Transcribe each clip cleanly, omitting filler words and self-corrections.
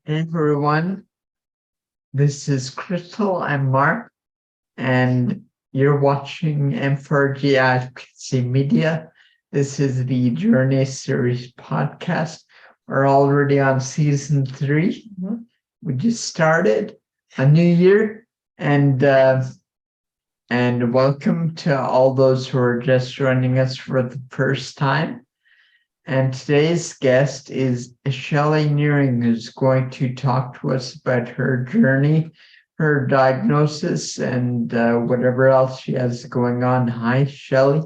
Hey everyone, this is Crystal. I'm Mark, and you're watching M4G Advocacy Media. This is the Journey Series podcast. We're already on season 3. We just started a new year, and welcome to all those who are just joining us for the first time. And today's guest is Shelley Nearing, who's going to talk to us about her journey, her diagnosis, and whatever else she has going on. Hi, Shelley.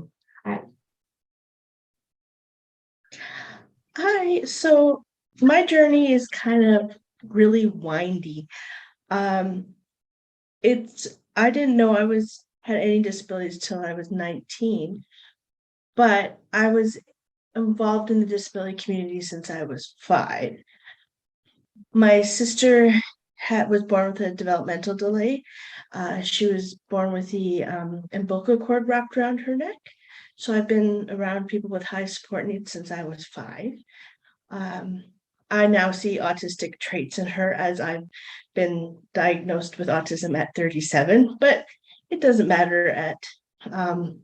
Hi. So my journey is kind of really windy. Um, it's I didn't know I was had any disabilities till I was 19, but I was involved in the disability community since I was 5. My sister was born with a developmental delay. She was born with the umbilical cord wrapped around her neck. So I've been around people with high support needs since I was 5. Um, I now see autistic traits in her as I've been diagnosed with autism at 37, but it doesn't matter um,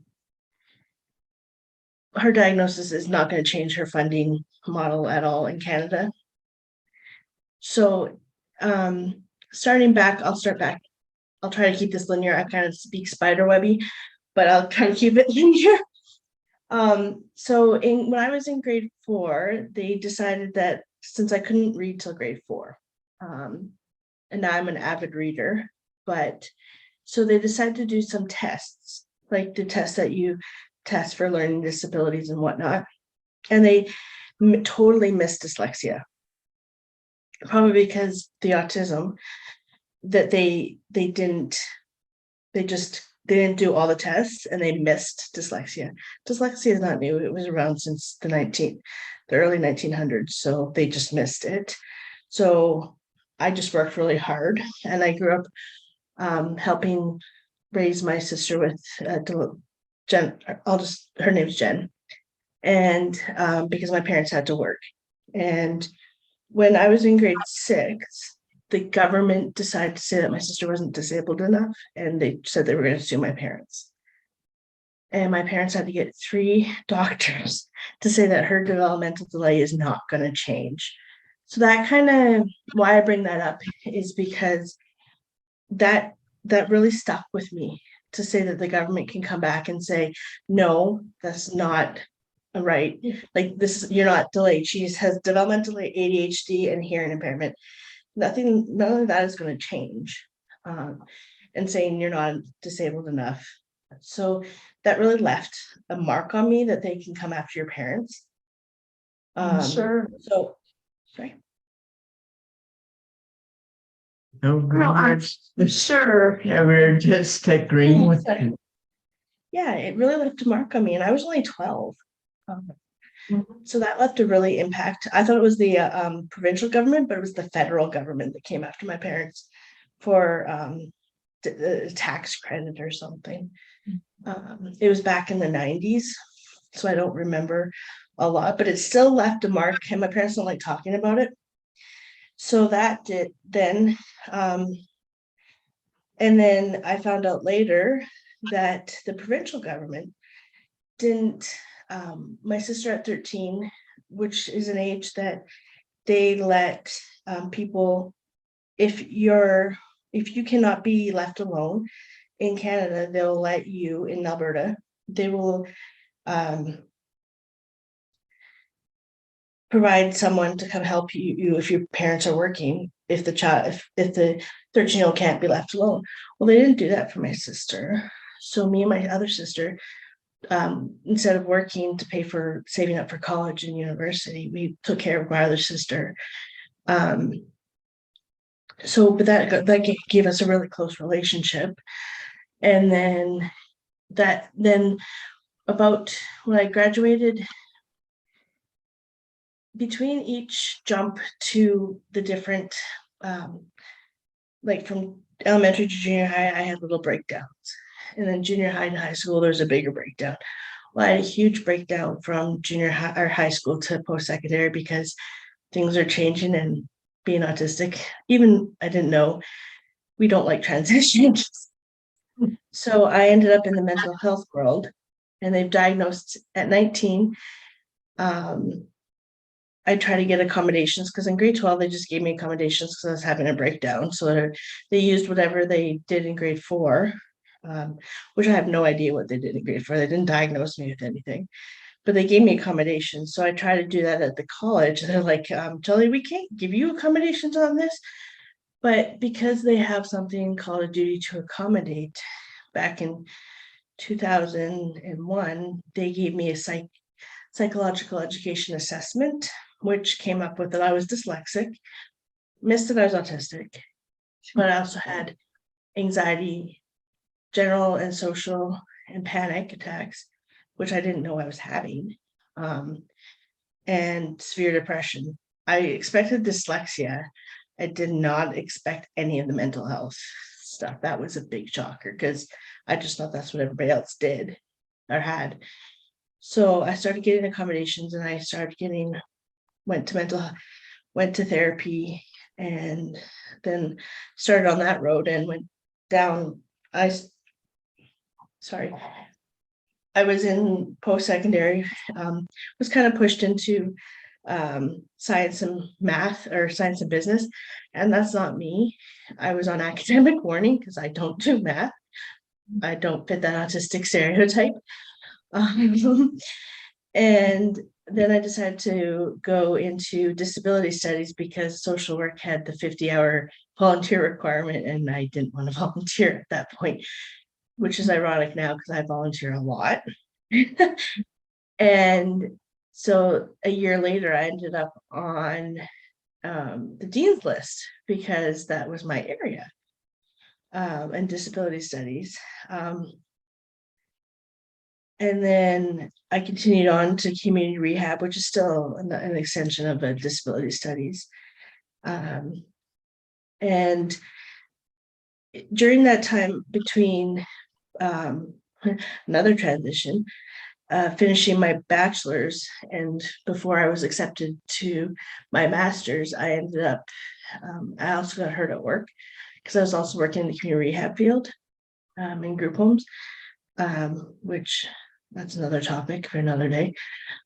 her diagnosis is not going to change her funding model at all in Canada. So starting back, I'll start back. I'll try to keep this linear. I kind of speak spiderwebby, but I'll kind of keep it linear. When I was in grade 4, they decided that since I couldn't read till grade 4, and now I'm an avid reader, but so they decided to do some tests, like the tests that you test for learning disabilities and whatnot. And they totally missed dyslexia, probably because the autism that they didn't do all the tests and they missed dyslexia. Dyslexia is not new. It was around since the early 1900s. So they just missed it. So I just worked really hard, and I grew up helping raise my sister with Jen. Her name's Jen. And because my parents had to work. And when I was in grade 6, the government decided to say that my sister wasn't disabled enough, and they said they were going to sue my parents. And my parents had to get 3 doctors to say that her developmental delay is not going to change. So that kind of why I bring that up is because that really stuck with me, to say that the government can come back and say, no, that's not right. Like, you're not delayed. She has developmental ADHD and hearing impairment. None of that is going to change. And saying you're not disabled enough. So that really left a mark on me that they can come after your parents. Sure. So, sorry. No, I'm sure. Yeah, we're just agreeing with you. Yeah, it really left a mark on me, and I was only 12. So that left a really impact. I thought it was the provincial government, but it was the federal government that came after my parents for the tax credit or something. It was back in the 90s, so I don't remember a lot, but it still left a mark, and my parents don't like talking about it. So that did then, and then I found out later that the provincial government didn't, my sister at 13, which is an age that they let people, if you cannot be left alone in Canada, they'll let you, in Alberta, they will provide someone to come help you if your parents are working, if the 13-year-old can't be left alone. Well, they didn't do that for my sister. So me and my other sister, instead of working to pay for saving up for college and university, we took care of my other sister. But that gave us a really close relationship. And then about when I graduated, between each jump to the different, like from elementary to junior high, I had little breakdowns. And then junior high to high school, there's a bigger breakdown. Well, I had a huge breakdown from junior high or high school to post-secondary because things are changing, and being autistic. Even I didn't know we don't like transitions. So I ended up in the mental health world, and they've diagnosed at 19. I try to get accommodations because in grade 12, they just gave me accommodations because I was having a breakdown. So they used whatever they did in grade 4, which I have no idea what they did in grade 4. They didn't diagnose me with anything, but they gave me accommodations. So I try to do that at the college. They're like, Jolly, we can't give you accommodations on this. But because they have something called a duty to accommodate, back in 2001, they gave me a psychological education assessment, which came up with that I was dyslexic, missed that I was autistic, but I also had anxiety, general and social, and panic attacks, which I didn't know I was having, and severe depression. I expected dyslexia. I did not expect any of the mental health stuff. That was a big shocker because I just thought that's what everybody else did or had. So I started getting accommodations, and I started went to therapy, and then started on that road and went down. I was in post-secondary, was kind of pushed into science and math, or science and business, and that's not me. I was on academic warning because I don't do math. I don't fit that autistic stereotype. And then I decided to go into disability studies because social work had the 50-hour volunteer requirement, and I didn't want to volunteer at that point, which is ironic now because I volunteer a lot. And so a year later, I ended up on the dean's list because that was my area, and disability studies. And then I continued on to community rehab, which is still an extension of a disability studies. And during that time between another transition, finishing my bachelor's, and before I was accepted to my master's, I ended up, I also got hurt at work because I was also working in the community rehab field, in group homes, which that's another topic for another day.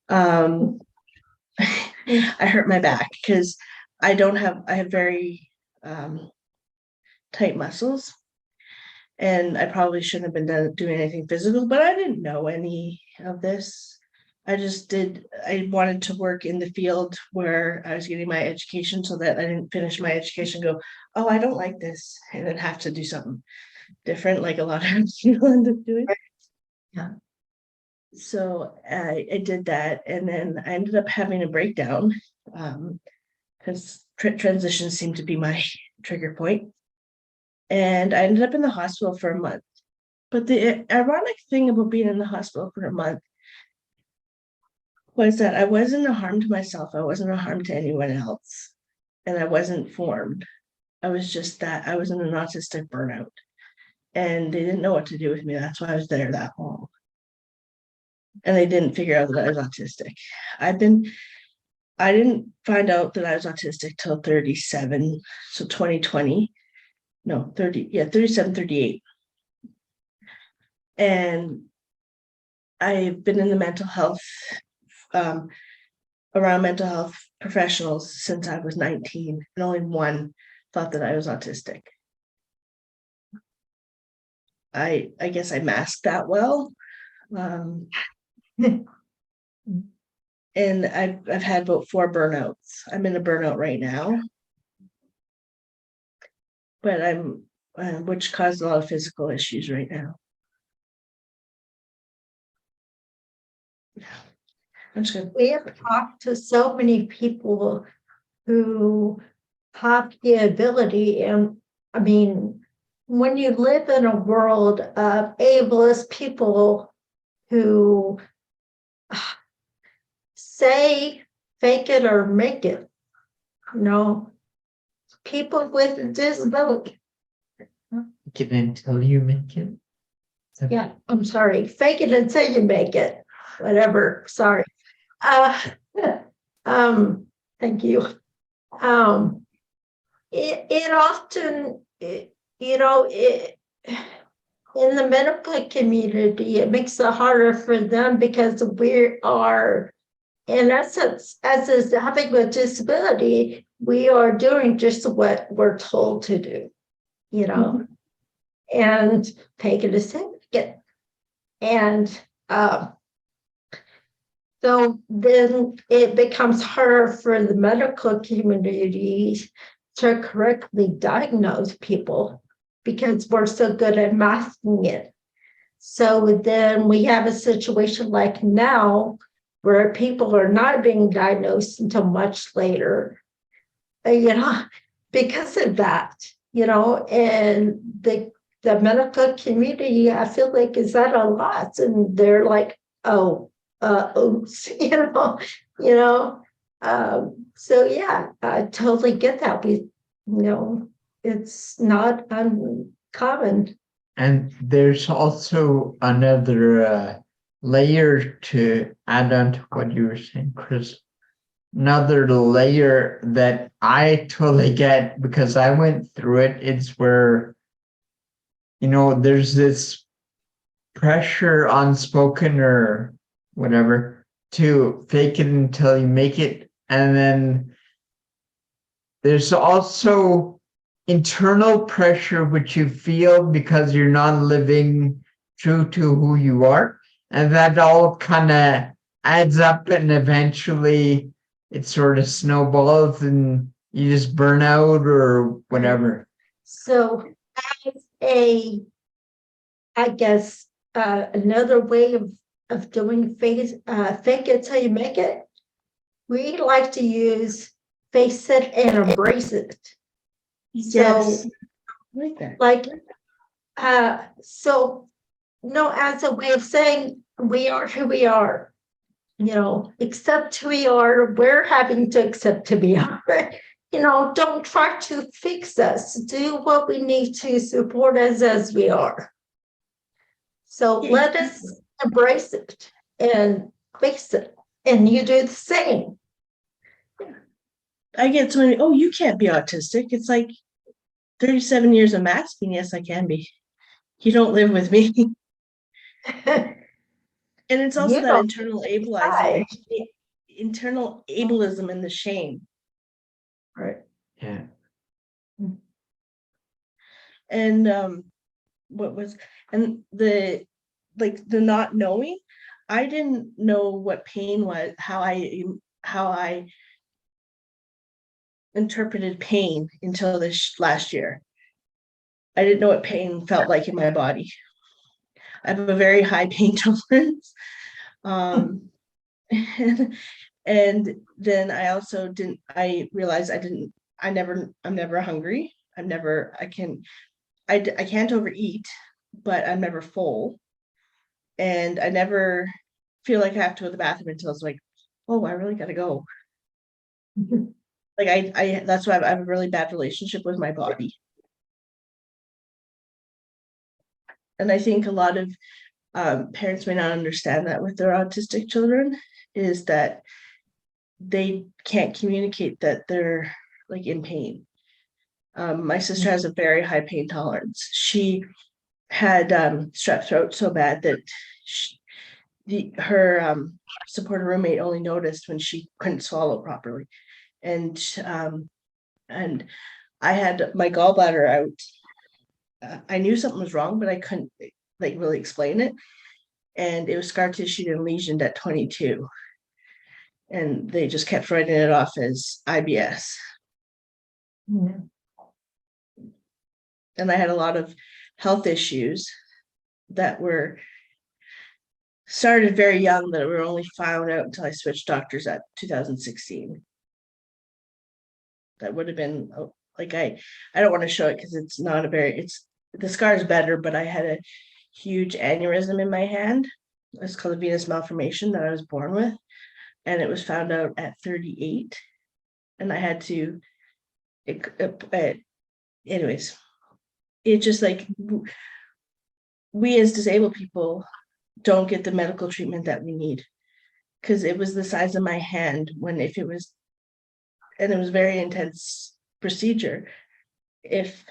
I hurt my back because I have very tight muscles, and I probably shouldn't have been doing anything physical, but I didn't know any of this. I wanted to work in the field where I was getting my education so that I didn't finish my education and go, oh, I don't like this, and then have to do something different like a lot of people end up doing. Yeah. So I did that, and then I ended up having a breakdown because transitions seemed to be my trigger point. And I ended up in the hospital for a month. But the ironic thing about being in the hospital for a month was that I wasn't a harm to myself. I wasn't a harm to anyone else. And I wasn't formed. I was just that I was in an autistic burnout. And they didn't know what to do with me. That's why I was there that long. And they didn't figure out that I was autistic. I didn't find out that I was autistic till 37. So 2020. No, 37, 38. And I've been in the mental health, around mental health professionals since I was 19, and only one thought that I was autistic. I guess I masked that well. And I've had about 4 burnouts. I'm in a burnout right now, but which caused a lot of physical issues right now. That's good. We have talked to so many people who have the ability, and I mean, when you live in a world of ableist people who say fake it or make it, people with disability. Get until you make it. Yeah, I'm sorry. Fake it until you make it. Whatever. Sorry. Thank you. it often, you know, in the medical community, it makes it harder for them because we are, in essence, as is having a disability, we are doing just what we're told to do, you know, and taking a certificate. And so then it becomes harder for the medical community to correctly diagnose people because we're so good at masking it. So then we have a situation like now where people are not being diagnosed until much later, because of that, and the medical community, I feel like, is at a loss, and they're like, oh, oops, so yeah, I totally get that. It's not uncommon. And there's also another layer to add on to what you were saying, Chris. Another layer that I totally get because I went through it. It's where, there's this pressure unspoken or whatever to fake it until you make it. And then there's also internal pressure which you feel because you're not living true to who you are. And that all kind of adds up, and eventually it sort of snowballs and you just burn out or whatever. So as I guess another way of doing fake it till you make it, we like to use face it and embrace it. Yes. So, Like that. As a way of saying we are who we are, accept who we are. We're having to accept who we are. Don't try to fix us. Do what we need to support us as we are. So let us embrace it and face it, and you do the same. I get so many, oh, you can't be autistic. It's like 37 years of masking. Yes, I can be. You don't live with me. And it's also that internal ableism and the shame. Right. Yeah. And the not knowing, I didn't know what pain was, how I interpreted pain until this last year. I didn't know what pain felt like in my body. I have a very high pain tolerance. And then I realized I'm never hungry. I can't overeat, but I'm never full. And I never feel like I have to go to the bathroom until it's like, oh, I really gotta go. Like that's why I have a really bad relationship with my body. And I think a lot of parents may not understand that with their autistic children, is that they can't communicate that they're like in pain. My sister has a very high pain tolerance. She had strep throat so bad that her supportive roommate only noticed when she couldn't swallow properly. And I had my gallbladder out. I knew something was wrong, but I couldn't really explain it. And it was scar tissue and lesioned at 22. And they just kept writing it off as IBS. Yeah. And I had a lot of health issues that were started very young, that were only found out until I switched doctors at 2016. That would have been I don't want to show it because it's not the scar is better, but I had a huge aneurysm in my hand. It's called a venous malformation that I was born with. And it was found out at 38. And I had to, anyways, it's just like we as disabled people don't get the medical treatment that we need, because it was the size of my hand and it was very intense procedure if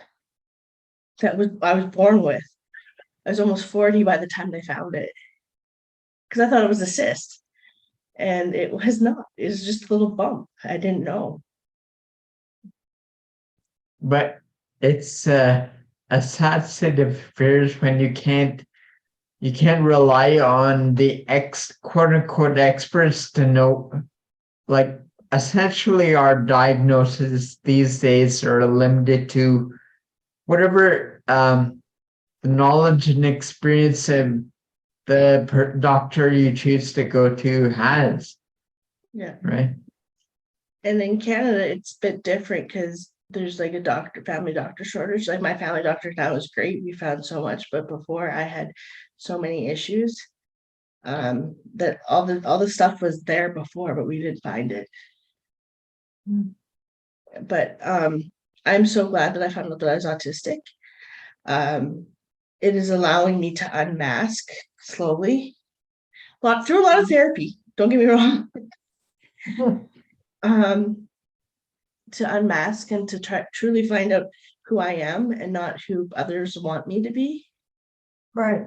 that was I was born with. I was almost 40 by the time they found it because I thought it was a cyst, and it was not. It was just a little bump. I didn't know. But it's a sad state of affairs when you can't rely on the quote unquote experts to know. Like, essentially our diagnoses these days are limited to whatever the knowledge and experience of the doctor you choose to go to has, Yeah. right? And in Canada, it's a bit different because there's like a family doctor shortage. Like my family doctor now is great. We found so much, but before I had so many issues that all the stuff was there before, but we didn't find it. But I'm so glad that I found out that I was autistic. It is allowing me to unmask slowly. Through a lot of therapy, don't get me wrong. To unmask and to truly find out who I am and not who others want me to be. Right.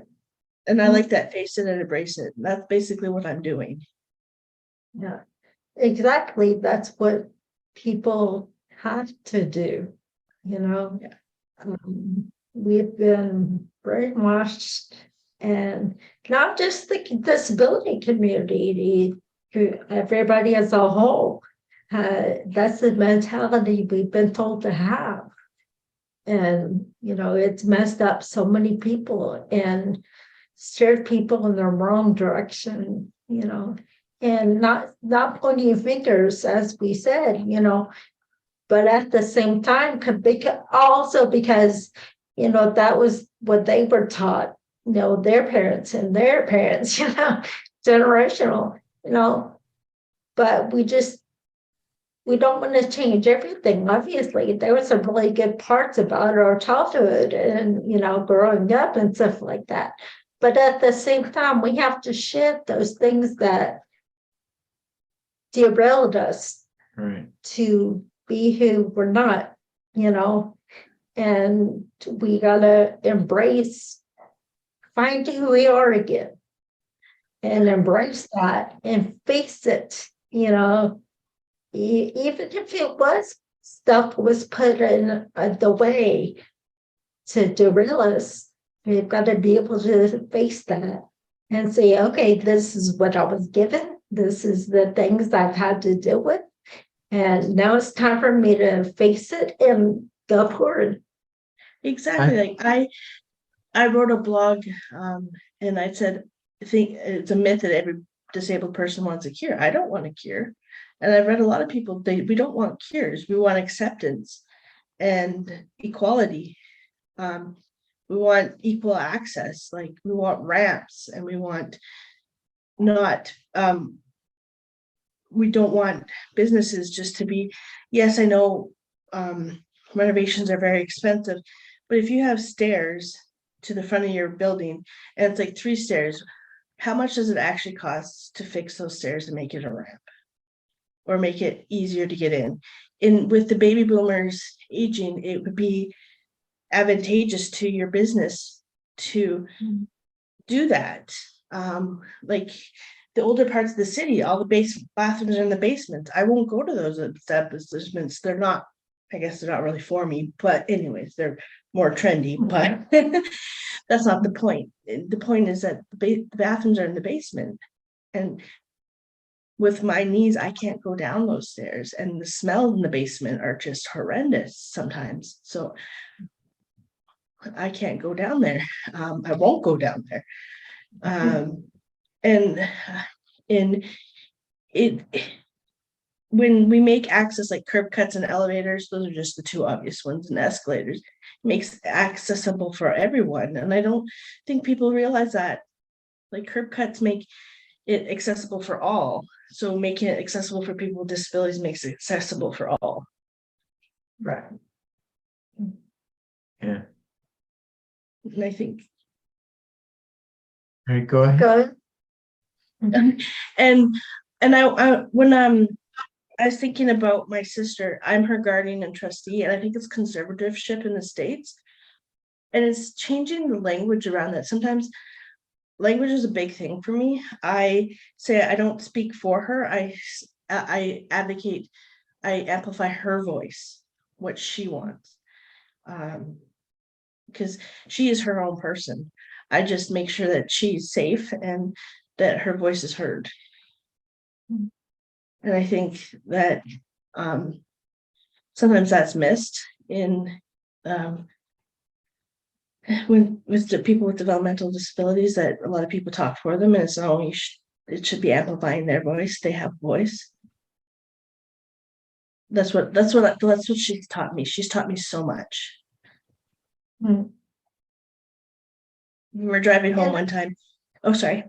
And I like that, face it and embrace it. That's basically what I'm doing. Yeah, exactly. That's what people have to do, you know. Yeah. We've been brainwashed, and not just the disability community, everybody as a whole. That's the mentality we've been told to have. And, it's messed up so many people and steered people in the wrong direction, and not pointing fingers, as we said, but at the same time, also because, that was what they were taught, their parents and their parents, generational, but we don't want to change everything. Obviously, there were some really good parts about our childhood and, growing up and stuff like that. But at the same time, we have to shed those things that derailed us to be who we're not, and we gotta find who we are again and embrace that and face it, even if it was stuff was put in the way to derail us, we've got to be able to face that and say, okay, this is what I was given. This is the things I've had to deal with. And now it's time for me to face it and go forward. Exactly. I wrote a blog and I said, I think it's a myth that every disabled person wants a cure. I don't want a cure. And I've read a lot of people, we don't want cures. We want acceptance and equality. We want equal access. Like we want ramps, and we want not, we don't want businesses just to be, yes, I know renovations are very expensive, but if you have stairs to the front of your building and it's like 3 stairs, how much does it actually cost to fix those stairs and make it a ramp or make it easier to get in? With the baby boomers aging, it would be advantageous to your business to do that. Like the older parts of the city, all the bathrooms are in the basement. I won't go to those establishments. They're not, I guess they're not really for me, but anyways, they're more trendy, but that's not the point. The point is that the bathrooms are in the basement, and with my knees, I can't go down those stairs, and the smell in the basement are just horrendous sometimes. So I can't go down there. I won't go down there. And in it, when we make access like curb cuts and elevators, those are just the 2 obvious ones, and escalators, makes accessible for everyone. And I don't think people realize that. Like curb cuts make it accessible for all. So making it accessible for people with disabilities makes it accessible for all. Right. Yeah. And I think. All right, go ahead. Go. And I when I was thinking about my sister. I'm her guardian and trustee, and I think it's conservatorship in the States. And it's changing the language around that. Sometimes language is a big thing for me. I say I don't speak for her. I advocate, I amplify her voice, what she wants. Because she is her own person. I just make sure that she's safe and that her voice is heard. And I think that sometimes that's missed in when with the people with developmental disabilities, that a lot of people talk for them, and it's not only it should be amplifying their voice. They have voice. That's what she's taught me. She's taught me so much. Hmm. We were driving home And- one time. Oh, sorry.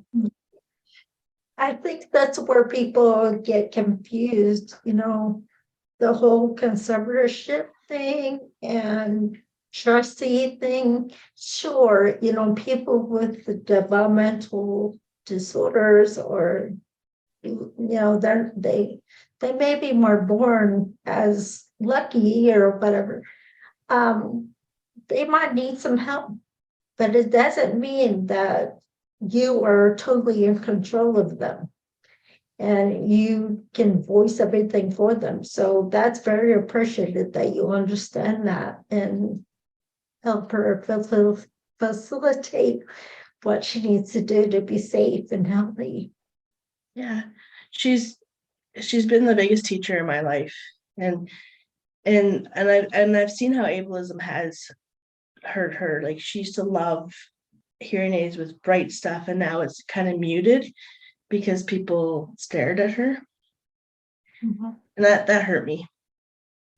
I think that's where people get confused, the whole conservatorship thing and trustee thing. Sure, people with the developmental disorders or they may be more born as lucky or whatever. They might need some help, but it doesn't mean that you are totally in control of them and you can voice everything for them. So that's very appreciated that you understand that and help her facilitate what she needs to do to be safe and healthy. Yeah, she's been the biggest teacher in my life, and I've seen how ableism has hurt her. Like, she used to love hearing aids with bright stuff, and now it's kind of muted because people stared at her, and that hurt me.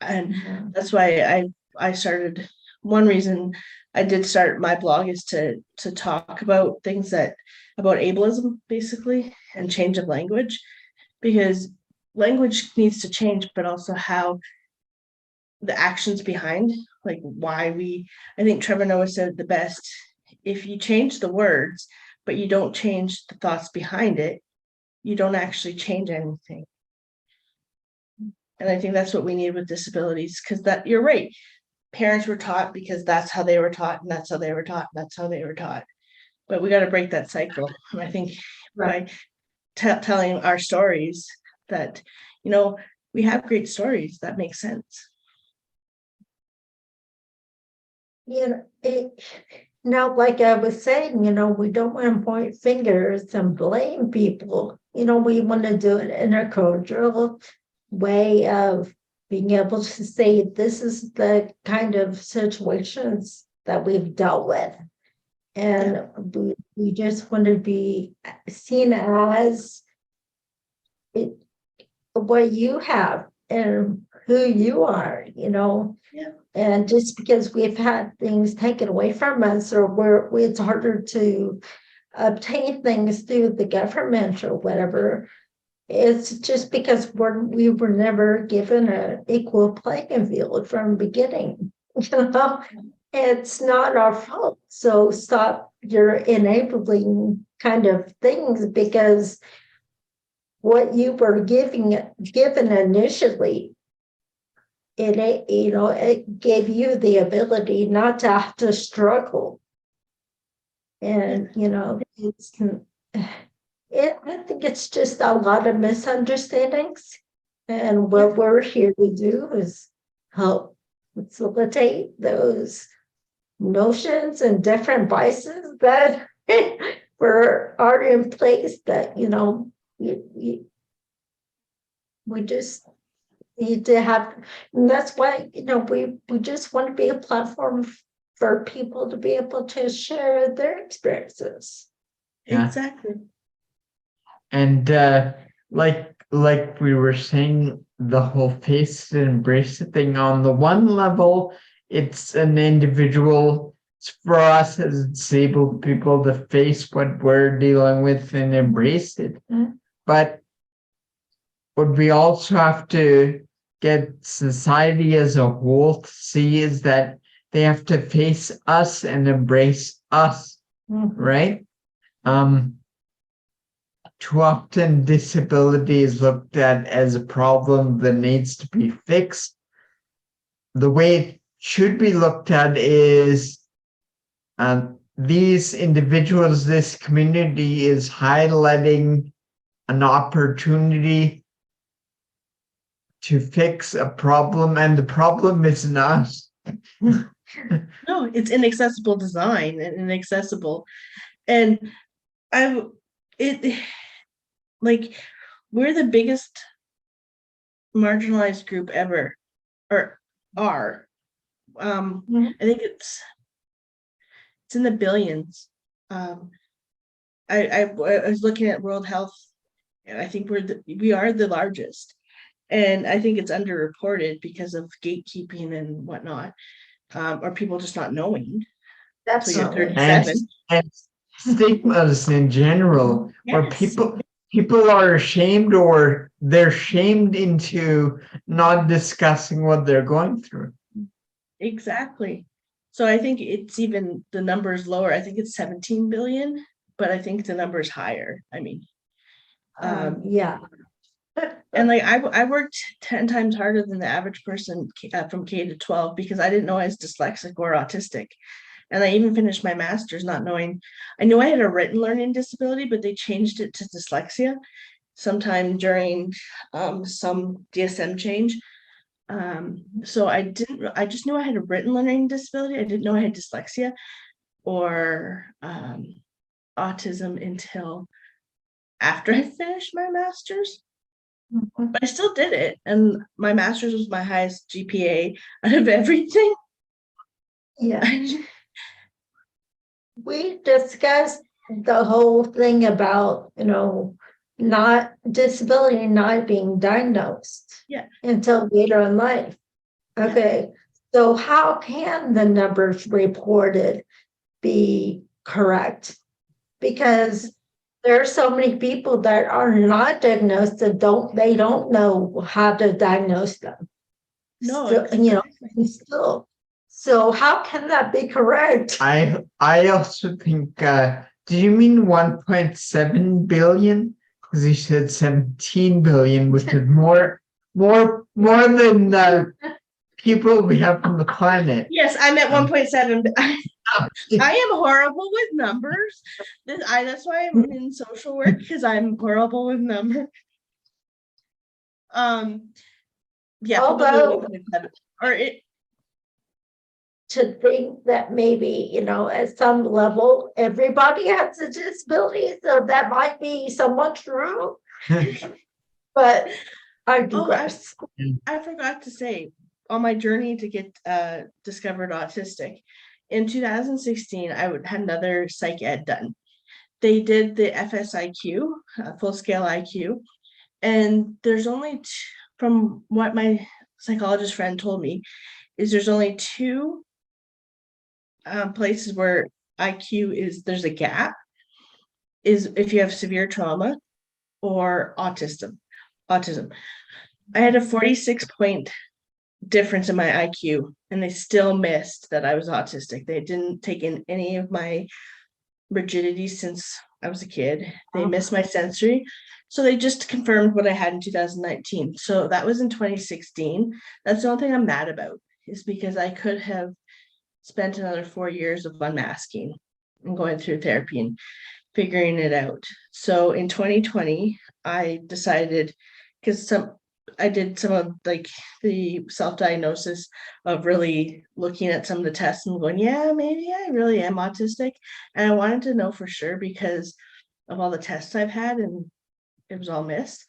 And that's why I started. One reason I did start my blog is to talk about things about ableism, basically, and change of language, because language needs to change, but also how the actions behind, like why I think Trevor Noah said it the best: if you change the words but you don't change the thoughts behind it, you don't actually change anything. And I think that's what we need with disabilities, because that, you're right, parents were taught because that's how they were taught, and that's how they were taught, and that's how they were taught. But we got to break that cycle. And I think by telling our stories that, we have great stories that make sense. Now, like I was saying, we don't want to point fingers and blame people. We want to do it in a cordial way of being able to say, this is the kind of situations that we've dealt with. And we just want to be seen as what you have and who you are, Yeah. And just because we've had things taken away from us, or it's harder to obtain things through the government or whatever, it's just because we were never given an equal playing field from the beginning. It's not our fault. So stop your enabling kind of things, because what you were given initially, it gave you the ability not to have to struggle. And I think it's just a lot of misunderstandings, and what we're here to do is help facilitate those notions and different biases that are in place that we just need to have. And that's why we just want to be a platform for people to be able to share their experiences. Yeah. Exactly. And like we were saying, the whole face and embrace it thing, on the one level, it's an individual. It's for us as disabled people to face what we're dealing with and embrace it. But what we also have to get society as a whole to see is that they have to face us and embrace us, right? too often disability is looked at as a problem that needs to be fixed. The way it should be looked at is these individuals, this community is highlighting an opportunity to fix a problem, and the problem is not. No, it's inaccessible design and inaccessible. And it like we're the biggest marginalized group ever, or are. I think it's in the billions. I was looking at World Health, and I think we are the largest, and I think it's underreported because of gatekeeping and whatnot, or people just not knowing. That's So you're not 37. And stigmas in general, where Yes. people are ashamed, or they're shamed into not discussing what they're going through. Exactly. So I think it's even the number is lower. I think it's 17 billion, but I think the number is higher. I mean, yeah. and like I worked 10 times harder than the average person from K to 12 because I didn't know I was dyslexic or autistic. And I even finished my master's not knowing. I knew I had a written learning disability, but they changed it to dyslexia sometime during some DSM change. So I just knew I had a written learning disability. I didn't know I had dyslexia or autism until after I finished my master's. But I still did it. And my master's was my highest GPA out of everything. Yeah. We discussed the whole thing about, not disability not being diagnosed until later in life. Okay. So how can the numbers reported be correct? Because there are so many people that are not diagnosed that they don't know how to diagnose them. No, Still. So how can that be correct? I also think, do you mean 1.7 billion? Because you said 17 billion, which is more than the people we have on the planet. yes, I'm at 1.7. I am horrible with numbers. That's why I'm in social work, because I'm horrible with numbers. Yeah, Although, or it to think that maybe, at some level, everybody has a disability, so that might be somewhat true. But I digress. I forgot to say, on my journey to get discovered autistic, in 2016, I had another psych ed done. They did the FSIQ, full scale IQ, and there's only from what my psychologist friend told me, is there's only two places where there's a gap, is if you have severe trauma or autism. I had a 46-point difference in my IQ, and they still missed that I was autistic. They didn't take in any of my rigidity since I was a kid. They missed my sensory. So they just confirmed what I had in 2019. So that was in 2016. That's the only thing I'm mad about, is because I could have spent another 4 years of unmasking and going through therapy and figuring it out. So in 2020, I decided, because I did some of like the self-diagnosis of really looking at some of the tests and going, yeah, maybe I really am autistic. And I wanted to know for sure because of all the tests I've had, and it was all missed.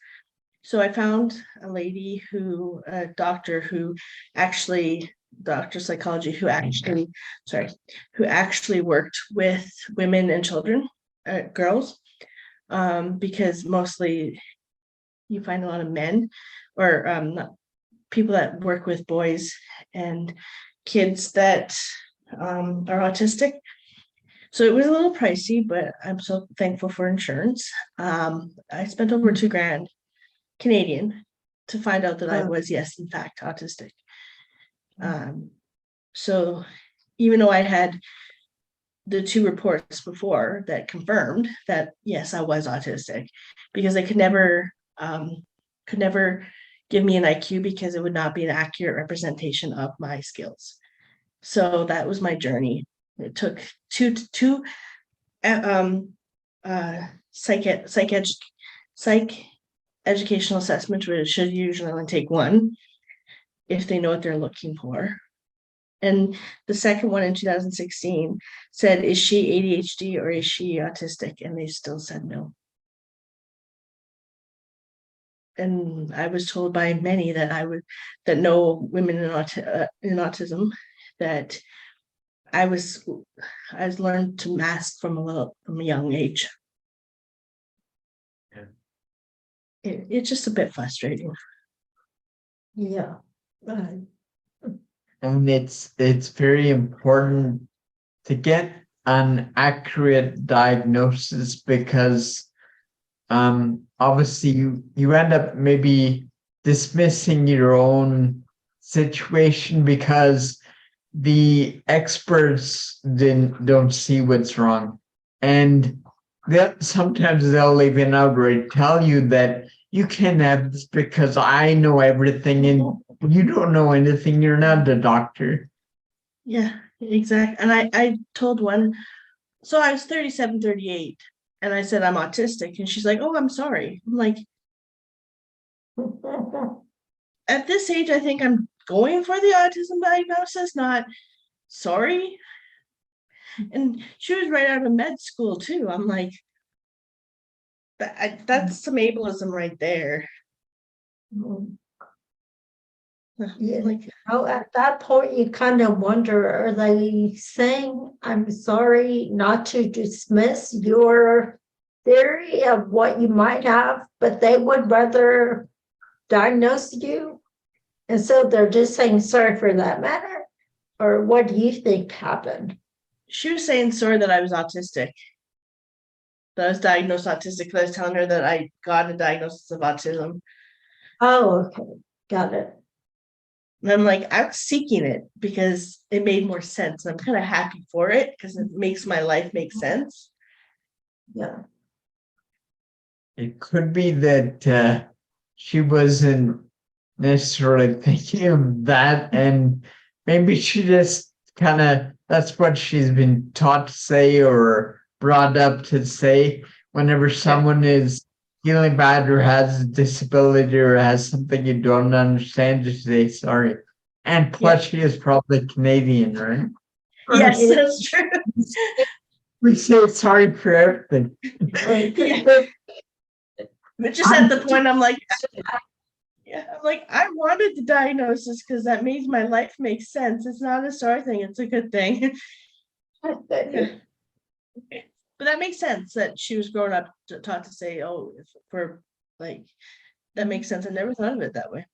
So I found a doctor psychology who actually worked with women and children, girls, because mostly you find a lot of men or people that work with boys and kids that are autistic. So it was a little pricey, but I'm so thankful for insurance. I spent over $2,000 Canadian to find out that I was, yes, in fact, autistic. So even though I had the two reports before that confirmed that yes, I was autistic, because they could never give me an IQ because it would not be an accurate representation of my skills. So that was my journey. It took two psych educational assessments, which should usually only take one if they know what they're looking for. And the second one in 2016 said, is she ADHD or is she autistic? And they still said no. And I was told by many that know women in autism, that I was learned to mask from a young age. Yeah. It's just a bit frustrating. Yeah. And it's very important to get an accurate diagnosis, because obviously you end up maybe dismissing your own situation because the experts don't see what's wrong, and that sometimes they'll even outright tell you that you can't have this because I know everything and you don't know anything, you're not a doctor. Yeah, exactly. And I told one, so I was 37, 38, and I said, I'm autistic. And she's like, oh, I'm sorry. I'm like, at this age, I think I'm going for the autism diagnosis, not sorry. And she was right out of med school too. I'm like, that's some ableism right there. Yeah. Like, Oh, at that point, you kind of wonder, are they saying, I'm sorry, not to dismiss your theory of what you might have, but they would rather diagnose you? And so they're just saying sorry for that matter? Or what do you think happened? she was saying sorry that I was autistic. That I was diagnosed autistic, because I was telling her that I got a diagnosis of autism. Oh, okay, got it. And I'm like, I was seeking it because it made more sense. I'm kind of happy for it because it makes my life make sense. Yeah. It could be that she wasn't necessarily thinking of that, and maybe she just kind of, that's what she's been taught to say or brought up to say whenever someone is feeling bad or has a disability or has something you don't understand, just say sorry. And plus, she is probably Canadian, right? Yes, Right. that's true. We say sorry for everything. Yeah. But just at the point, I'm like, I wanted the diagnosis because that means my life makes sense. It's not a sorry thing, it's a good thing. Yeah. But that makes sense that she was growing up taught to say, oh, for like, that makes sense. I never thought of it that way.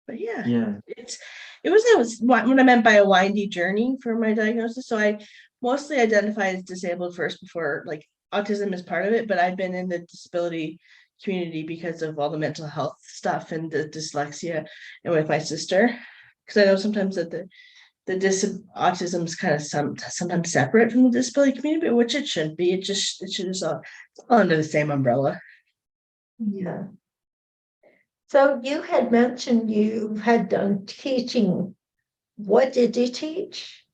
But yeah, it was what I meant by a windy journey for my diagnosis. So I mostly identify as disabled first before, like, autism is part of it, but I've been in the disability community because of all the mental health stuff and the dyslexia, and with my sister, because I know sometimes that the autism is kind of sometimes separate from the disability community, which it shouldn't be. It should just all under the same umbrella. Yeah. So you had mentioned you had done teaching. What did you teach?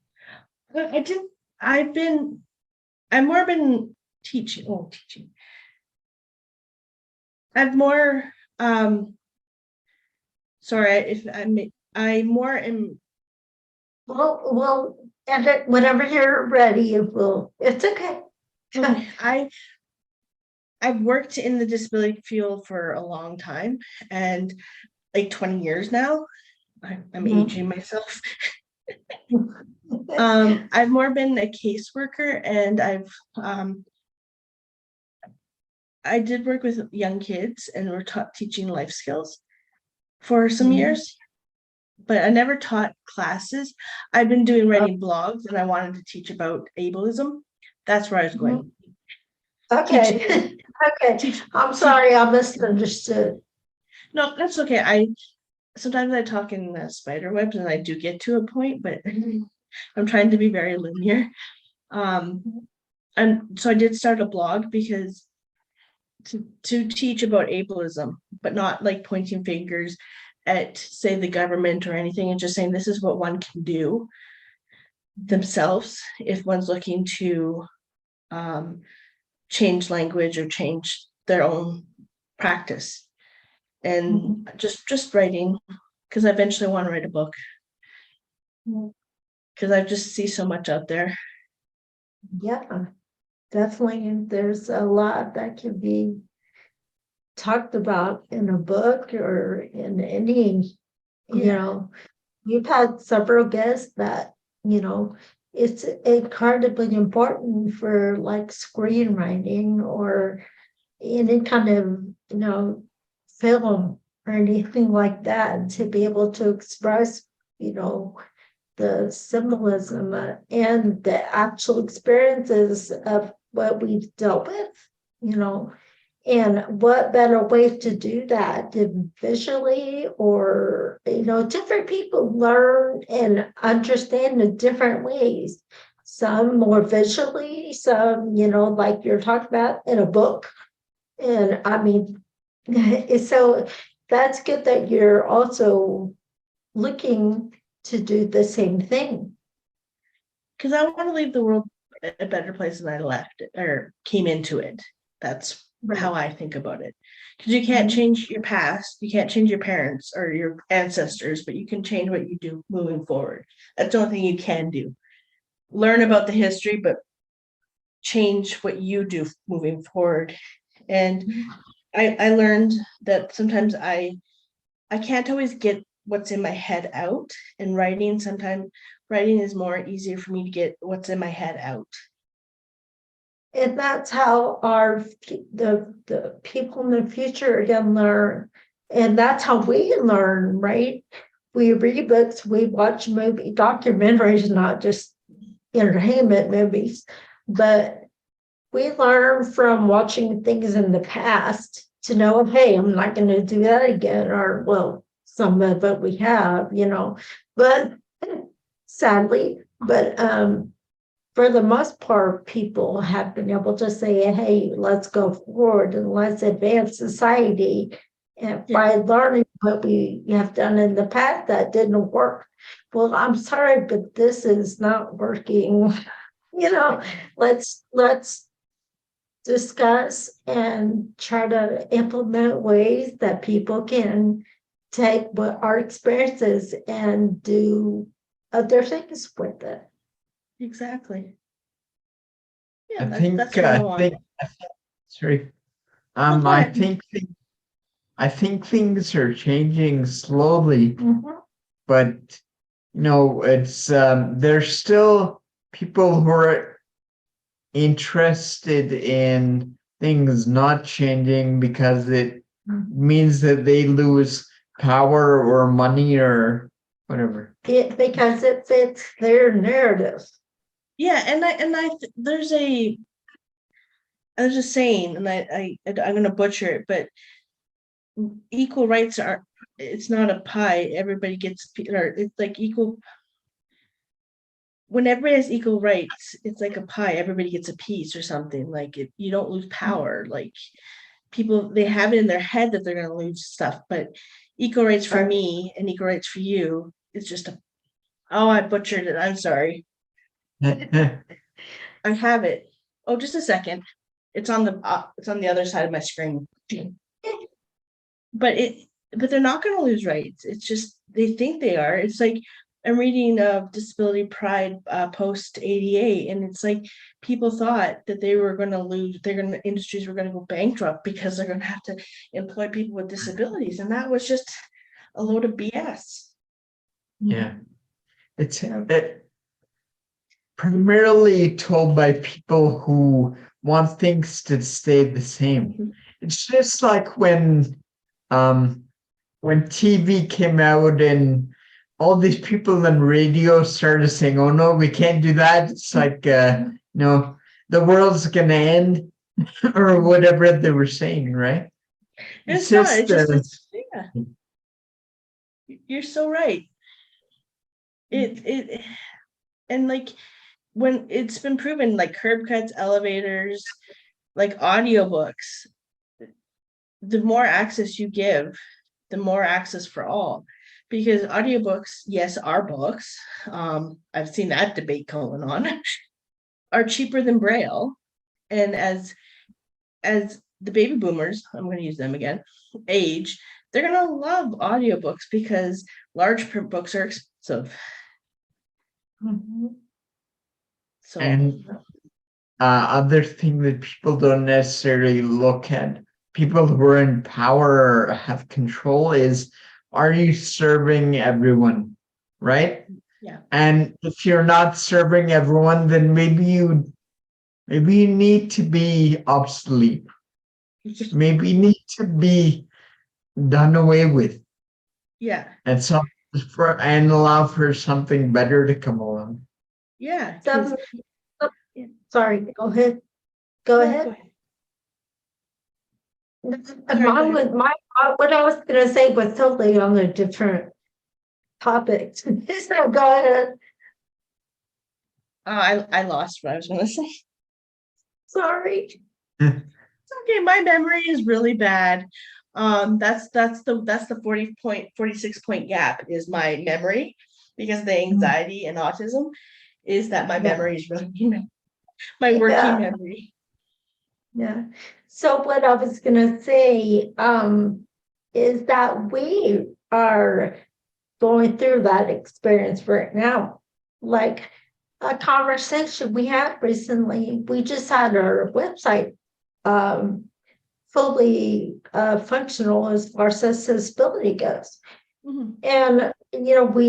I didn't. I've more been teaching. Oh, teaching. I've more. Sorry, if I more am. Well, edit whenever you're ready. It's okay. Okay. I've worked in the disability field for a long time, and like 20 years now. I'm aging myself. I've more been a caseworker, and I did work with young kids, and we're teaching life skills for some years, but I never taught classes. I've been doing writing blogs, and I wanted to teach about ableism. That's where I was going. Okay. Okay. I'm sorry, I misunderstood. No, that's okay. Sometimes I talk in spider webs, and I do get to a point, but I'm trying to be very linear. And so I did start a blog because to teach about ableism, but not like pointing fingers at, say, the government or anything, and just saying this is what one can do themselves if one's looking to change language or change their own practice. And just writing, because I eventually want to write a book, because I just see so much out there. Yeah, definitely. There's a lot that can be talked about in a book or in any, you've had several guests that, it's incredibly important for like screenwriting or any kind of, film or anything like that to be able to express, the symbolism and the actual experiences of what we've dealt with. And what better way to do that than visually or, different people learn and understand in different ways. Some more visually, some, like you're talking about in a book. And I mean, so that's good that you're also looking to do the same thing. Because I want to leave the world a better place than I left it or came into it. That's how I think about it. Because you can't change your past, you can't change your parents or your ancestors, but you can change what you do moving forward. That's the only thing you can do. Learn about the history, but change what you do moving forward. And I learned that sometimes I can't always get what's in my head out, and sometimes writing is more easier for me to get what's in my head out. And that's how the people in the future are going to learn. And that's how we learn, right? We read books, we watch documentaries, not just entertainment movies, but we learn from watching things in the past to know, hey, I'm not going to do that again. Or, well, some of it we have, but sadly, for the most part, people have been able to say, hey, let's go forward and let's advance society. And by learning what we have done in the past that didn't work. Well, I'm sorry, but this is not working. Let's discuss and try to implement ways that people can take what our experiences and do other things with it. Exactly. I Yeah, think, that's what I want. sorry. No, go I ahead. think things are changing slowly, but it's there's still people who are interested in things not changing because it means that they lose power or money or whatever. Because it fits their narrative. Yeah, there's a saying, and I'm gonna butcher it, but equal rights it's not a pie. Everybody gets, or it's like equal. When everybody has equal rights, it's like a pie. Everybody gets a piece or something. Like you don't lose power. Like people, they have it in their head that they're gonna lose stuff, but equal rights for me and equal rights for you is just I butchered it. I'm sorry. I have it. Oh, just a second. It's on the other side of my screen. But they're not going to lose rights. It's just they think they are. It's like I'm reading Disability Pride post ADA, and it's like people thought that they were going to lose. Industries were going to go bankrupt because they're going to have to employ people with disabilities, and that was just a load of BS. Yeah, it's primarily told by people who want things to stay the same. It's just like when TV came out and all these people on radio started saying, "Oh no, we can't do that." It's like the world's gonna end or whatever they were saying, right? It's not. It's just yeah. You're so right. And like when it's been proven, like curb cuts, elevators, like audiobooks, the more access you give, the more access for all. Because audiobooks, yes, are books. I've seen that debate going on, are cheaper than Braille. And as the baby boomers, I'm going to use them again, age, they're going to love audiobooks because large print books are expensive. Mhm. So And other thing that people don't necessarily look at, people who are in power or have control, is, are you serving everyone? Right? yeah. And if you're not serving everyone, then maybe you need to be obsolete. Maybe you need to be done away with, Yeah. and and allow for something better to come along. Yeah. 'Cause- Some, sorry, go ahead. Go no, ahead. go ahead. Mine was what I was gonna say was totally on a different topic. So go ahead. I lost what I was going to say. Sorry. It's okay. My memory is really bad. That's the 46 point gap is my memory, because the anxiety and autism is that my Yeah. memory is really my working Yeah. memory. Yeah. So what I was gonna say, is that we are going through that experience right now. Like a conversation we had recently, we just had our website fully functional as far as accessibility goes. Mhm. And, we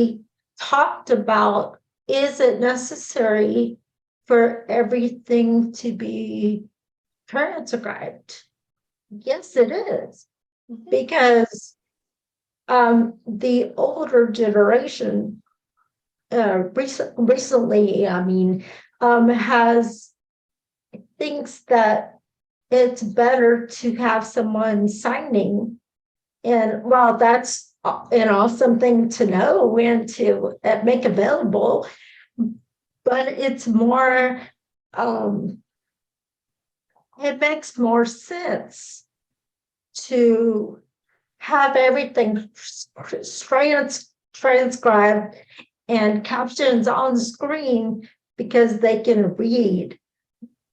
talked about, is it necessary for everything to be transcribed? Yes, it is, Mhm. because the older generation recently, has thinks that it's better to have someone signing. And while that's something to know and to make available, but it's more, it makes more sense to have everything transcribed and captions on the screen, because they can read.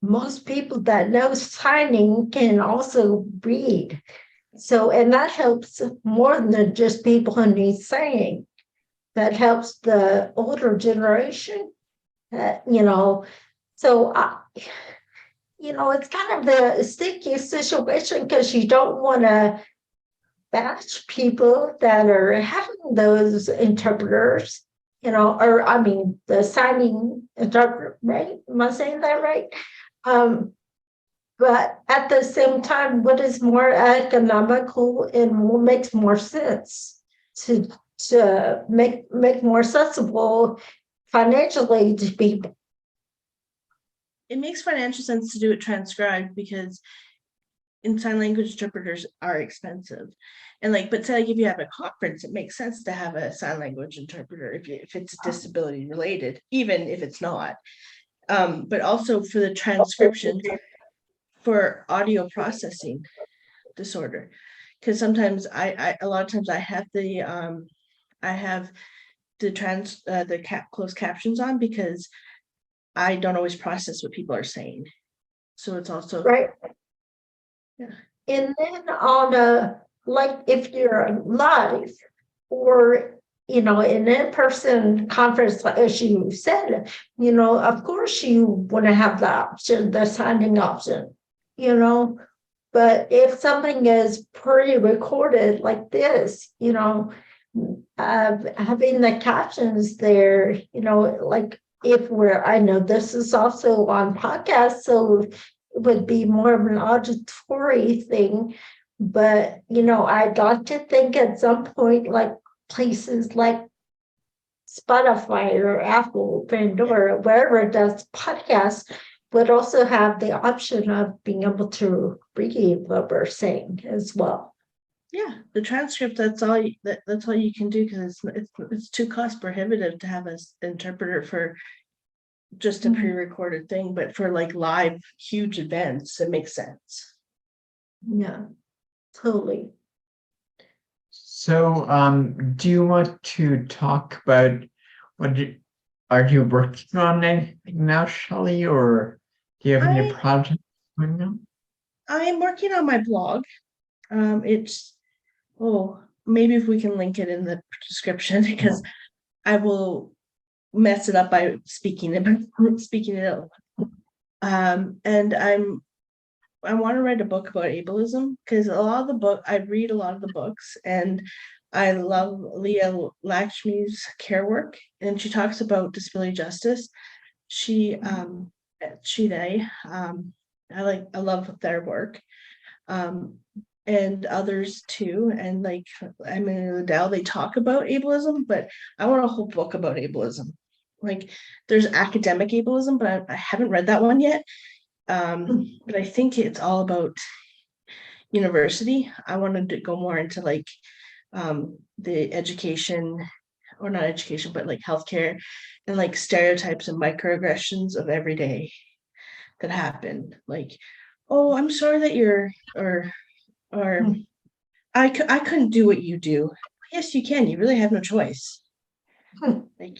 Most people that know signing can also read. So, and that helps more than just people who need saying. That helps the older generation, So, it's kind of a sticky situation, because you don't want to bash people that are having those interpreters, or the signing interpreter, right? Am I saying that right? But at the same time, what is more economical and what makes more sense to make more accessible financially to people? It makes financial sense to do it transcribed, because in sign language interpreters are expensive. And but say if you have a conference, it makes sense to have a sign language interpreter if it's disability related, even if it's not. But also for the transcription for audio processing disorder, because sometimes a lot of times I have the closed captions on, because I don't always process what people are saying. So it's also Right. Yeah. And then on if you're live, or an in-person conference, as you said, of course you want to have the option, the signing option, but if something is pre-recorded like this, having the captions there, I know this is also on podcast, so it would be more of an auditory thing. But, I'd like to think at some point, like places like Spotify or Apple, Pandora, wherever it does podcasts, would also have the option of being able to read what we're saying as well. Yeah, the transcript, that's all you can do, because it's too cost prohibitive to have an interpreter for just a Mhm. pre-recorded thing, but for like live huge events, it makes sense. Yeah, totally. So, do you want to talk about what are you working on anything now, Shelley, or do you have any I projects going on? I'm working on my blog. It's maybe if we can link it in the description because I will mess it up by speaking it speaking it out. And I want to write a book about ableism because a lot of the book I read a lot of the books and I love Leah Lakshmi's care work and she talks about disability justice. She they I love their work. Um and others too. And like Emily Liddell, they talk about ableism, but I want a whole book about ableism. Like there's academic ableism, but I haven't read that one yet. But I think it's all about university. I wanted to go more into like the education, or not education, but like healthcare and like stereotypes and microaggressions of every day that happen. Like, oh, I'm sorry that you're, or I couldn't do what you do. Yes, you can. You really have no choice. Like,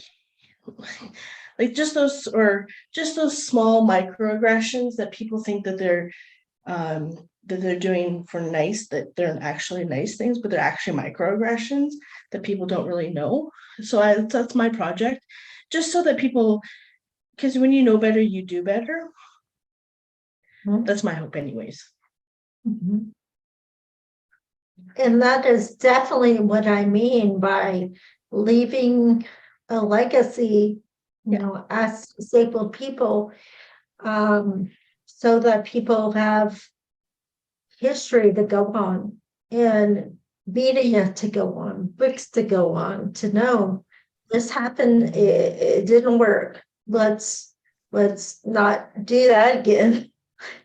like just those small microaggressions that people think that they're doing for nice, that they're actually nice things, but they're actually microaggressions that people don't really know. So that's my project, just so that people, because when you know better, you do better. Mhm. That's my hope, anyways. Mhm. And that is definitely what I mean by leaving a legacy, Yeah. as disabled people, so that people have history to go on and media to go on, books to go on, to know this happened, it didn't work. Let's not do that again.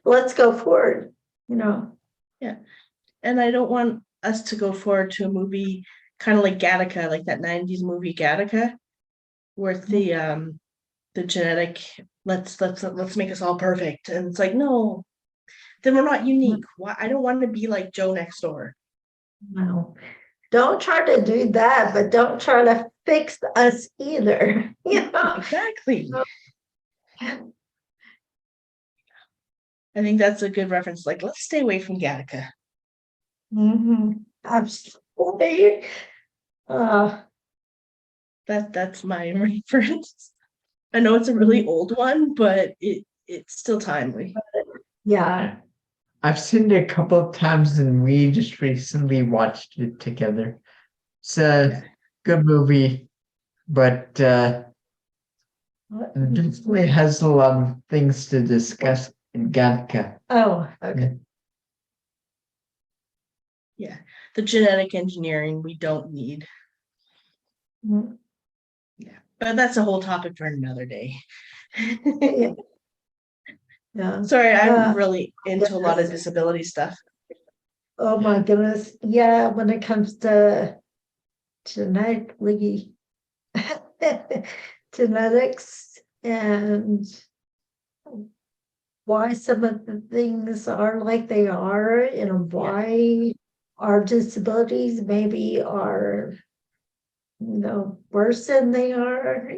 Let's go forward, you know. Yeah. And I don't want us to go forward to a movie kind of like Gattaca, like that 90s movie Gattaca, where the genetic, let's make us all perfect. And it's like, no, then we're not unique. Why I don't want to be like Joe next door. No, don't try to do that, but don't try to fix us either. Exactly. I think that's a good reference. Like, let's stay away from Gattaca. Absolutely. Uh, That's my reference. I know it's a really old one, but it's still timely. yeah. I've seen it a couple of times and we just recently watched it together. It's Yeah. a good movie, but it definitely has a lot of things to discuss in Gattaca. Oh, okay. Yeah. The genetic engineering we don't need. Mm, Yeah. But that's a whole topic for another day. yeah. Yeah. Sorry, I'm Uh, really into a lot of yes. disability stuff. Oh my goodness. Yeah, when it comes to genetically genetics and why some of the things are like they are and why our disabilities maybe are worse than they are.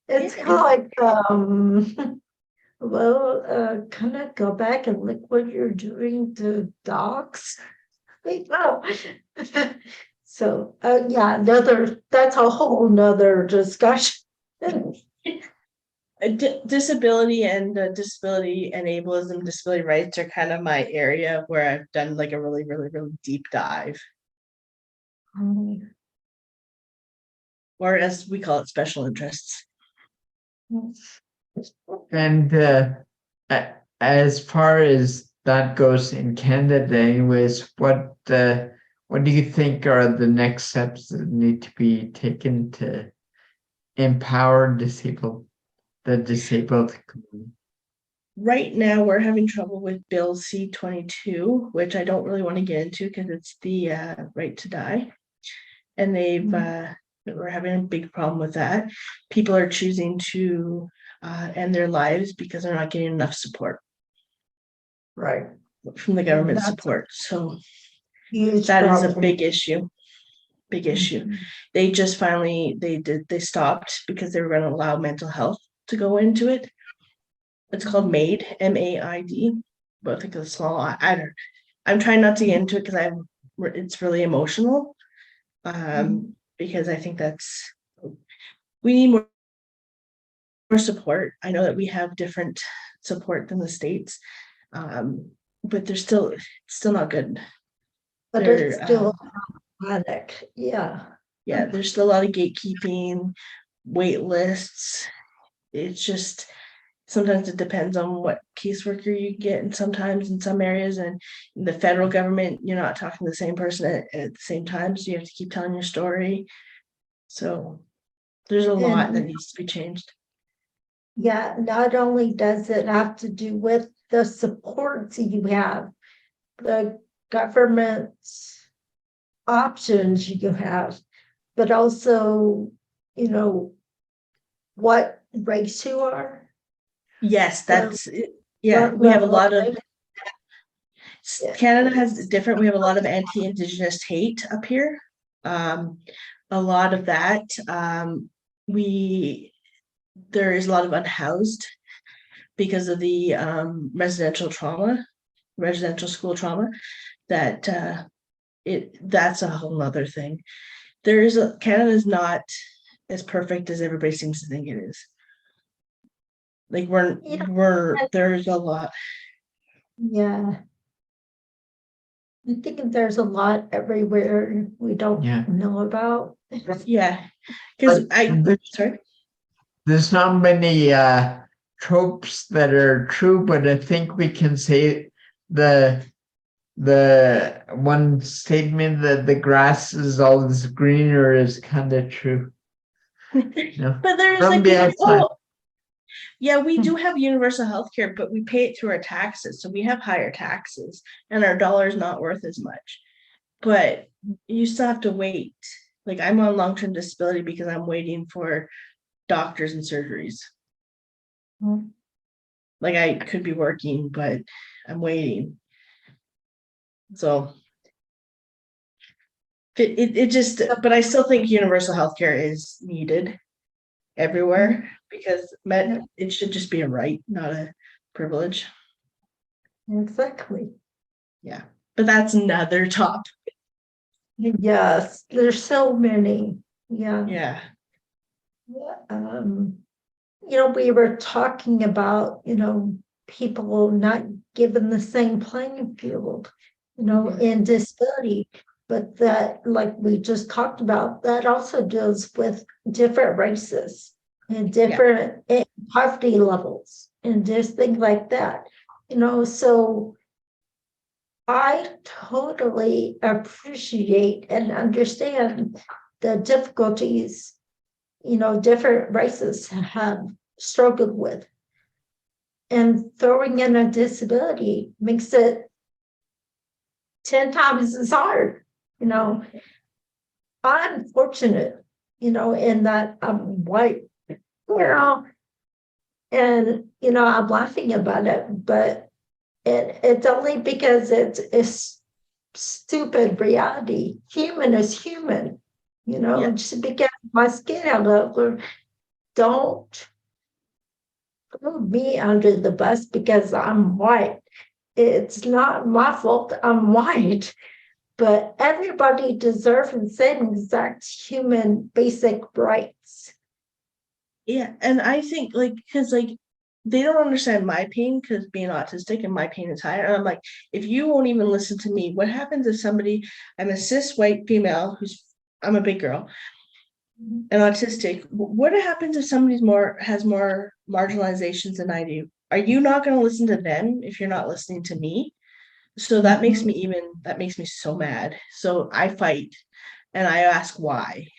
It's Yeah. kind of like well, kind of go back and look what you're doing to dogs. know. So yeah, that's a whole nother discussion. Disability and disability and ableism, disability rights are kind of my area where I've done like a really, really, really deep dive, or as we call it, special interests. And as far as that goes in Canada, anyways, what do you think are the next steps that need to be taken to empower the disabled community? Right now, we're having trouble with Bill C-22, which I don't really want to get into because it's the right to die. And they've We're having a big problem with that. People are choosing to end their lives because they're not getting enough support Right. from the government That's a support. So huge that is a problem. big issue. Big issue. They just finally they stopped because they were going to allow mental health to go into it. It's called MAID, MAID. But I think it's small. I don't. I'm trying not to get into it because it's really emotional. Because I think we need more support. I know that we have different support than the states, but they're still not good. But They're it's still problematic. Yeah. yeah, there's still a lot of gatekeeping, wait lists. It's just sometimes it depends on what caseworker you get, and sometimes in some areas and in the federal government, you're not talking to the same person at the same time, so you have to keep telling your story. So there's a lot that And needs to be changed. yeah, not only does it have to do with the supports you have, the government's options you have, but also, you know, what race you are. Yes, What, that's it. Yeah, what we have a level lot of of Canada has different, we have a lot of anti-Indigenous hate up here. A lot of that. There is a lot of unhoused because of the residential school trauma that that's a whole nother thing. Canada is not as perfect as everybody seems to think it is. Like there's a lot. Yeah. I think there's a lot everywhere we don't Yeah. know about. Yeah, because But sorry. there's not many tropes that are true, but I think we can say the one statement that the grass is always greener is kind of true. No, But there's from like the people, outside. yeah, we do have universal health care, but we pay it through our taxes. So we have higher taxes and our dollar is not worth as much. But you still have to wait. Like I'm on long-term disability because I'm waiting for doctors and surgeries. Mhm. Like I could be working, but I'm waiting. So it just, but I still think universal health care is needed everywhere because it should just be a right, not a privilege. Exactly. Yeah, but that's another topic. Yes, there's so many. Yeah. Yeah. We were talking about, people not given the same playing field, in disability, but that, like we just talked about, that also deals with different races and different poverty levels and just things like that, so I totally appreciate and understand the difficulties, different races have struggled with. And throwing in a disability makes it 10 times as hard. I'm fortunate, in that I'm white, and, I'm laughing about it, but it's only because it's stupid reality. Human is human, just because my skin color, don't throw me under the bus because I'm white. It's not my fault I'm white, but everybody deserves the same exact human basic rights. Yeah, and I think because they don't understand my pain because being autistic and my pain is higher. And I'm like, if you won't even listen to me, what happens if I'm a cis white female I'm a big girl and autistic. What happens if has more marginalizations than I do? Are you not going to listen to them if you're not listening to me? So that makes me so mad. So I fight and I ask why,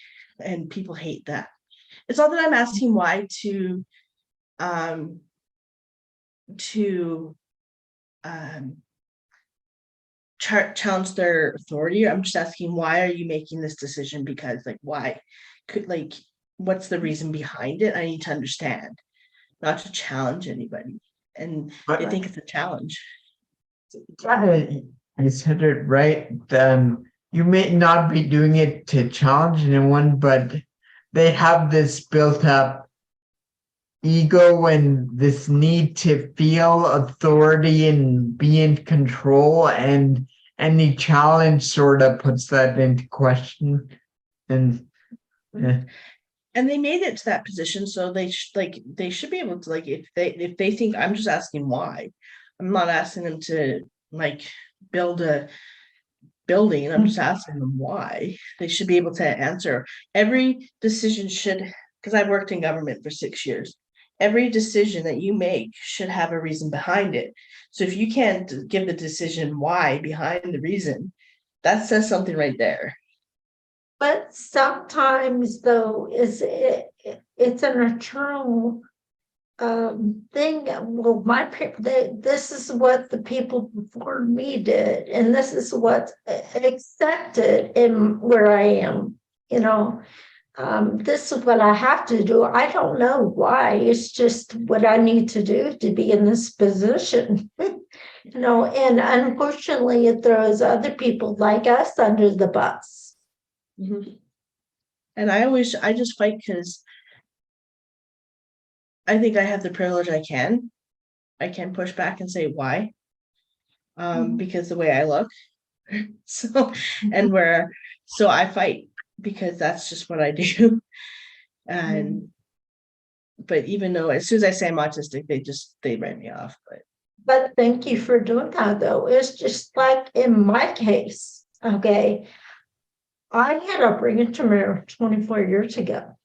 and people hate that. It's not that I'm asking why um to challenge their authority. I'm just asking, why are you making this decision? Because like, why could like, what's the reason behind it? I need to understand, not to challenge anybody. And I But think it's a challenge. yeah, you said it right. You may not be doing it to challenge anyone, but they have this built up ego and this need to feel authority and be in control, and any challenge sort of puts that into question. And And they made it to that position, so they should be able to, like, if they think, I'm just asking why. I'm not asking them to like build a building. I'm just asking them why. They should be able to answer. Every decision should, because I've worked in government for 6 years. Every decision that you make should have a reason behind it. So if you can't give the decision why behind the reason, that says something right there. But sometimes though, it's an eternal thing. Well, this is what the people before me did, and this is what's accepted in where I am, you know. This is what I have to do. I don't know why. It's just what I need to do to be in this position. You know, and unfortunately it throws other people like us under the bus. Mhm. And I just fight because I think I have the privilege. I can push back and say why, Mhm. because the way I look. So, and so I fight because that's just what I do. And, but even though as soon as I say I'm autistic, they write me off, but. But thank you for doing that though. It's just like in my case, okay, I had a brain tumor 24 years ago.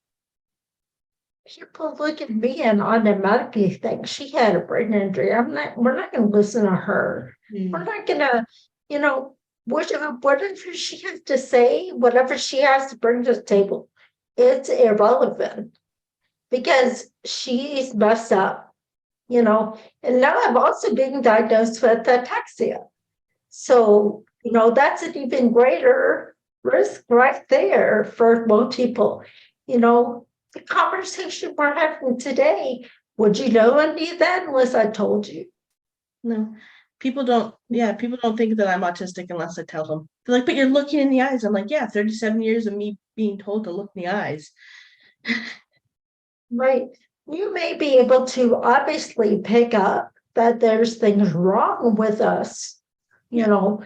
People look at me and automatically think she had a brain injury. We're not gonna listen to her. We're not gonna, you know, whatever she has to say, whatever she has to bring to the table, it's irrelevant because she's messed up, you know. And now I've also been diagnosed with ataxia. So, you know, that's an even greater risk right there for most people. You know, the conversation we're having today, would you know any of that unless I told you? No, people don't think that I'm autistic unless I tell them. They're like, but you're looking in the eyes. I'm like, yeah, 37 years of me being told to look in the eyes. Right. You may be able to obviously pick up that there's things wrong with us, you Yeah. know,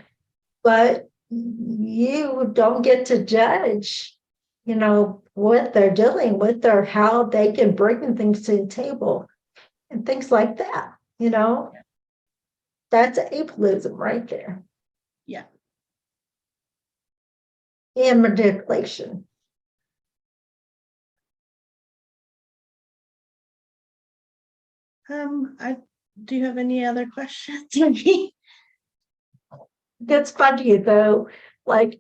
but you don't get to judge, you know, what they're dealing with or how they can bring things to the table and things like that, you know. Yeah. That's ableism right there. Yeah. And manipulation. I do you have any other questions for me? It's funny though, like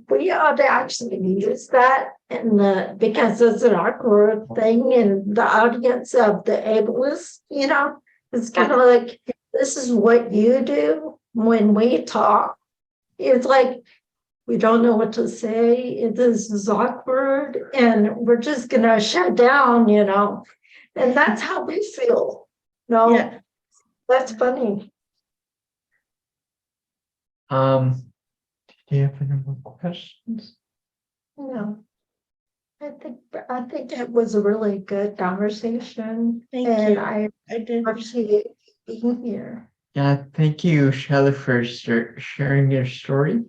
we ought to actually use that because it's an awkward thing in the audience of the ableist, you know. It's kind of like this is what you do when we talk. It's like we don't know what to say. This is awkward, and we're just gonna shut down, you know. And that's how we feel. No, Yeah. that's funny. do you have any more questions? No. I think it was a really good conversation. Thank and you. I I did. appreciate being here. Yeah, thank you, Shelley, for sharing your story.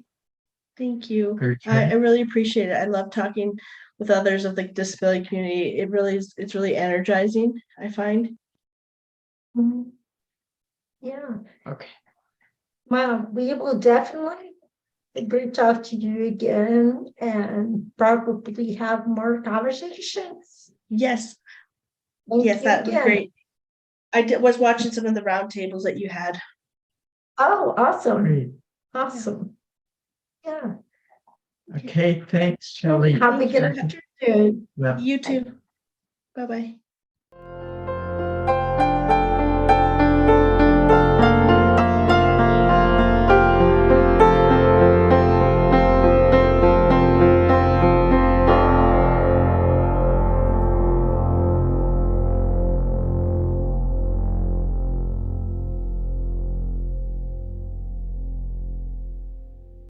Thank you. Your I journey. really appreciate it. I love talking with others of the disability community. It's really energizing, I find. Mhm. Yeah, Okay. well, we will definitely reach out to you again and probably have more conversations. Yes. Thank Yes, you that would be again. great. Was watching some of the round tables that you had. Oh, awesome. Great. Awesome. Yeah. Okay, thanks, Shelley. Have a good afternoon. Yeah. You too. Bye-bye.